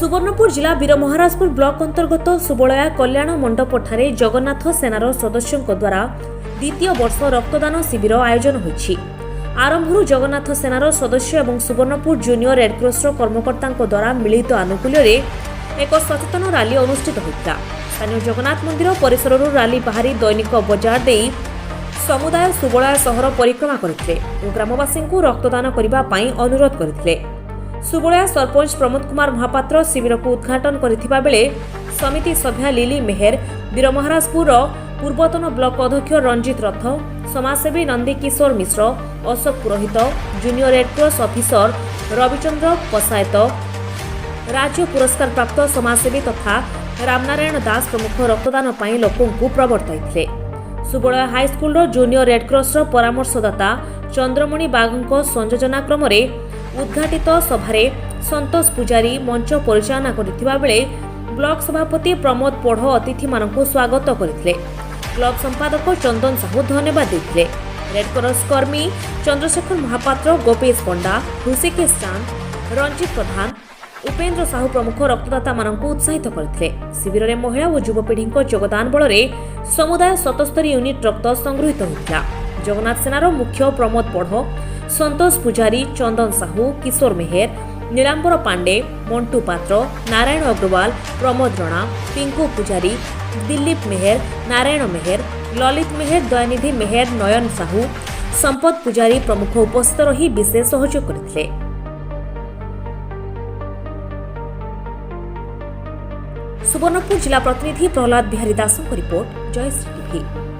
सुवर्णपुर जिला वीरमहाराजपुर ब्लॉक अंतर्गत सुबलया कल्याण मंडपठारे जगन्नाथ सेनार सदस्यों द्वारा द्वितीय वर्ष रक्तदान शिविर आयोजन होइछि। आरंभरू जगन्नाथ सेनार सदस्य और सुवर्णपुर जूनियर रेडक्रॉस कर्मकर्ता द्वारा मिलित आनुकूल्य एक सचेतन रैली अनुष्ठित होता। स्थानीय जगन्नाथ मंदिर परिसर रैली बाहरी दैनिक बजार दे समुदाय सुबलया सहर परिक्रमा करते और ग्रामवासी को रक्तदान करने अनुरोध करते। सुबलया सरपंच प्रमोद कुमार महापात्र शिविर को उद्घाटन करथिबा बेले समिति सभ्या लिली मेहर, वीरमहाराजपुर पूर्वतन ब्लॉक अध्यक्ष रंजित रथ, समाजसेवी Nandi Kishore Mishra, Ashok Purohit, junior Red Cross officer Ravichandra Pasayat, राज्य पुरस्कार प्राप्त समाजसेवी तथा रामनारायण दास प्रमुख रक्तदान पाई लोकों को प्रवर्ताइथिले। सुबलया हाईस्कूल जूनियर रेडक्रॉस परामर्शदाता चंद्रमणि बागों संयोजना क्रम उद्घाटित सभारे संतोष पुजारी मंच परिचालना करथिबा बेले ब्लॉक सभापति प्रमोद पोढ़ अतिथि मानकु स्वागत करथिले। ब्लॉक संपादक चंदन साहू धन्यवाद देथिले। रेडक्रॉस कर्मी चंद्रशेखर महापात्र, गोपेश पंडा, ऋषिकेश चांद, रंजित प्रधान, उपेन्द्र साहू प्रमुख रक्तदाता मानकु उत्साहित करथिले। शिविर में महिला और युवपीढ़ी योगदान बल समुदाय 77 यूनिट रक्त संगृहित होता। जगन्नाथ सेनार मुख्य प्रमोद पोढ़, संतोष पुजारी, चंदन साहू, किशोर मेहर, नीलांबर पांडे, मंटू पात्र, नारायण अग्रवाल, प्रमोद रणा, पिंकू पुजारी, दिलीप मेहर, नारायण मेहर, ललित मेहर, दयानिधि मेहर, नयन साहू, संपत पुजारी प्रमुख उपस्थित रही विशेष सहयोग करथिले। सुवर्णपुर जिला प्रतिनिधि प्रहलाद बिहारी दासों रिपोर्ट, जयश्री टीवी।